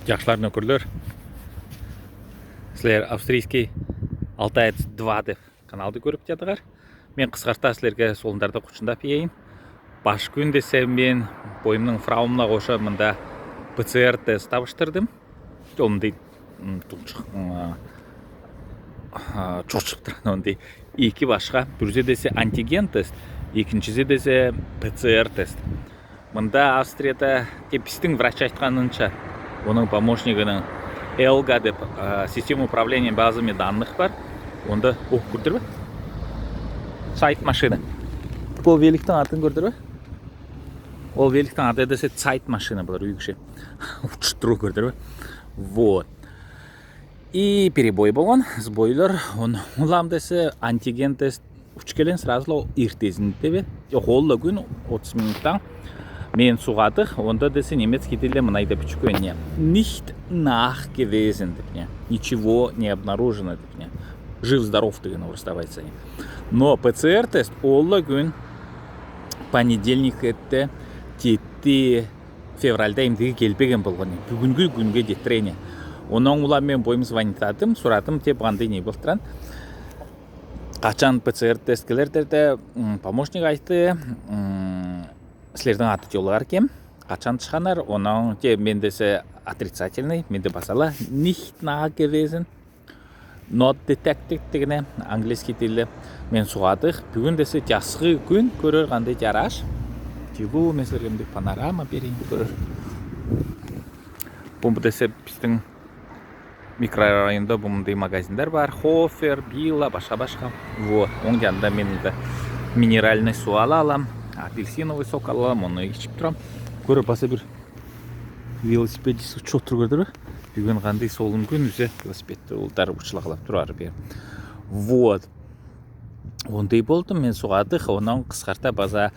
Жақшылар нөкірлер, сілер австрийский Алтаец 2 деп каналды көріп жатығар. Мен қысқарта сілерге солындарды құшындап ейін. Баш күн десе мен бойымның фраумына қоша мұнда ПЦР тест табыштырдым. Жолымды чоқшып тұрған ондай екі башқа. Бүрзе десе антиген тест, екіншізе десе ПЦР тест. Мұнда Австрияда біздің врач айтқанынша, оның помощнигінің Элга деп система управления базами данных бар. Онда көрдір бе? Сайт машина. Ол великтің атын көрдір бе? Ол великтің аты десе сайт машина бұлар үйгіше. Ұшыттыру көрдір бе? Вот. И перебой болған, сбойлар. Олам десе антиген тест үчкелен сразу ертезінде бе? Қолы күн 30 минуттан мен суғадық, онда десе немецкий тілде мынайды пүчкөне. Nicht nachgewiesen деп не. Ничего не обнаружено деп не. Жив-здоров деген орыставайса. Но ПЦР тест олы күн понедельник етті 7 февральда емдігі келбеген болған. Бүгінгі күнге детрене. Оның ұлам мен бойым звонитадым, сұратым теп ғандай не болтыран. Қачан ПЦР тест келердерді помощник айтты. Сілердің аты жолығар кем, қачан шығанар, оның мен десе отрицательный, менде басала nicht nachgewiesen, not detected дегіне английский тілі мен суғадық. Бүгін десе жасғы күн көрір қандай жараш. Жылу меселемді панорама берейін көрір. Бұл десе біздің микрорайонда бұмындай магазиндар бар. Хофер, Била, баша-башқа. Оң жанында мен минеральный су алам. Апельсиновый сок алам, оны ішіп тұрам. Көріп баса бір велосипедисі чоттыр көрдір. Бүгін қандай солым күн үзе велосипедті олдар ұшылағылап тұрар бер. Вот. Ондай болды, мен суғадық, онан қысқарта база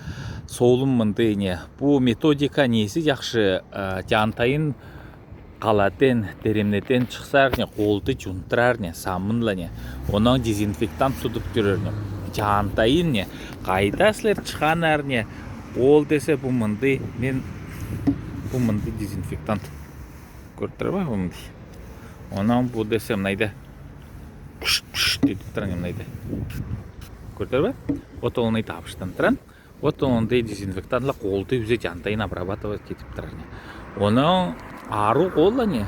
солым мұндай не. Бұл методика несі жақшы жантайын қалатын, теремнетен шықсар, қолды жүнтырар, самынла, онан дезинфектант судып жүрер. Жантайын не, қайда сілер шыған әрне, ол десе бұл мұндай, мен бұл мұндай дезинфектант көрттір ба, бұл мұндай. Онан бұл десе мұнайды күш дедіп тұран мұнайды. Көрттір ба? От олынай табыштан тұран, от олындай дезинфектантлы қолды үзе жантайын обрабатывать кетіп тұран. Онан ару қолы не,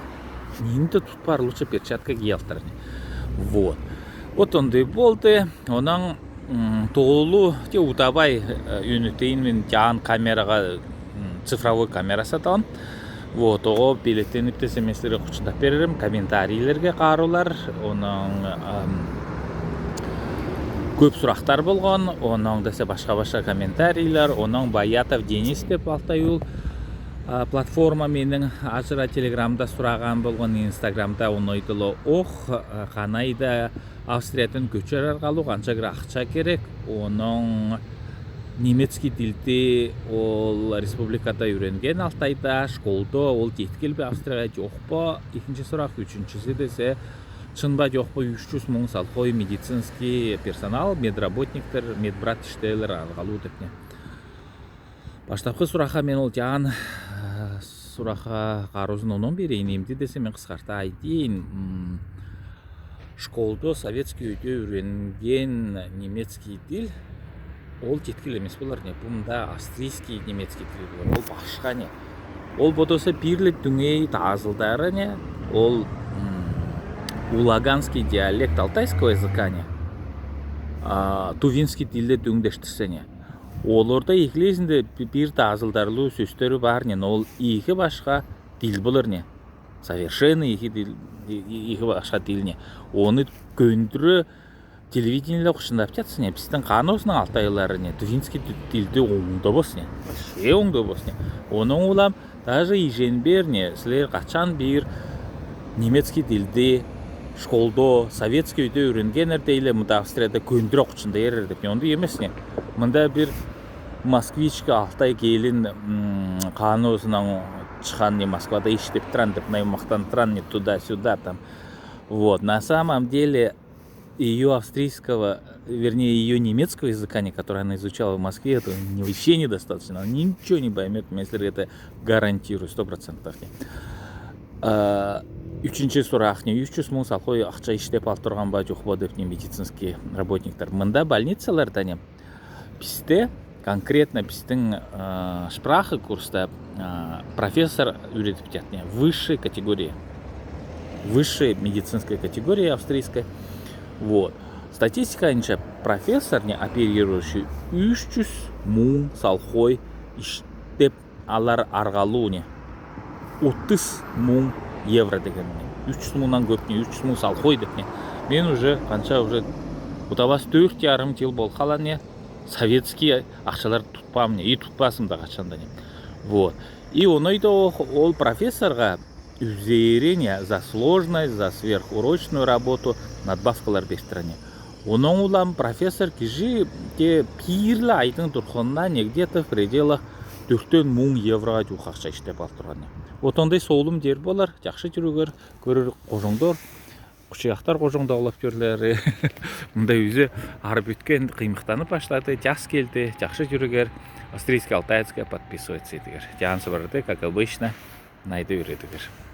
нейінді тұтпар, лучше перчатка киялтыран. Вот. Вот ондай болды, онан толу утабай үнітейін мен жан камераға цифровой камера саталым. Вот, оғы билеттен үптесі меслері құшындап берерім, комментарийлерге қарулар, оның көп сұрақтар болған, оның десе башқа-башқа комментарийлер, оның Баятов Денис деп алтай ол платформа менің ажыра телеграмда сұраған болған, инстаграмда оны айтылы қанайда Австриятын көчер арқалу қаншағыр ақша керек, оның немецкий тілде ол республикада үйренген Алтайда, школда ол жеткел бе Австрияға жоқ ба? Екінші сұрақ, үшіншісі десе, шын ба жоқ ба 300 мың салқой медицинский персонал, медработниктер, медбрат іштейлер алғалу деп не. Баштапқы сұраға мен ол жан сұраға қарузын оның берейін, емді десе мен қысқарта айтейін. Школда советский үйде үйренген немецкий тіл ол жеткіл емес болар не. Бұнда австрийский немецкий тіл болар. Ол башқа не. Ол бодоса бірлік дүңей тазылдары не. Ол улаганский диалект алтайского языка не. Тувинский тілде дүңдештірсе не. Ол орда екілесінде бір тазылдарлы сөстері бар не. Ол екі башқа тіл болар не. Совершенно екі башқа тіл не. Оны көндірі телевидениялы құшындап жатсы не. Біздің қан осының алтайлары не. Тувинский тілді оңды бос не. Оңды бос не. Оның олам даже еженбер не. Сілер қачан бір немецкий тілді школда, советский үйде үйренген әрдейлі мұнда Австрияда көндірі құшында ерер деп не. Онды емес не. Мұнда бір москвичка Алтай келін қан осының чхан не Москвада иштеп тұран деп, мақтан тұран не туда-сюда там. Вот, на самом деле ее австрийского, вернее ее немецкого языка, который она изучала в Москве, это вообще недостаточно. Она ничего не поймет, если это гарантирую 100%. Үчүнчү сурак, 300 миң салхой акча иштеп алып турган ба жок ба деп медицинский работниктер. Мында больницаларда бизде конкретно биздин шпрахы курста профессор үйрөтүп жатат, высшей категории. Высшая медицинская категория австрийская. Вот. Статистика боюнча профессор оперирующий 300 миң салхой иштеп алар аргалуу 30 миң евро деген. 300 мыңнан көп 300 миң салхой деп. Мен уже канча уже утабас 4,5 жыл болкала советский акчалар тутпам и тутпасым да качанда. Вот. И онойдо ол профессорга üzerine за сложность, за сверхурочную работу надбавкалар берип. Onun улам профессор киши пирле айдың турхонна где-то в пределах 4 миң евроға жуық акча иштеп алып турган. Вот ондай соолум жер болар, жакшы жүрөгөр, көрөр кожоңдор, кучаяктар кожоңдо алып жүрлөр. Мындай өзү арып өткөн кыймыктанып баштады, жас келди, жакшы жүрөгөр. Австрийская Алтайская подписывается этигер. Жансы барды, как обычно, найды үйрөдүгөр.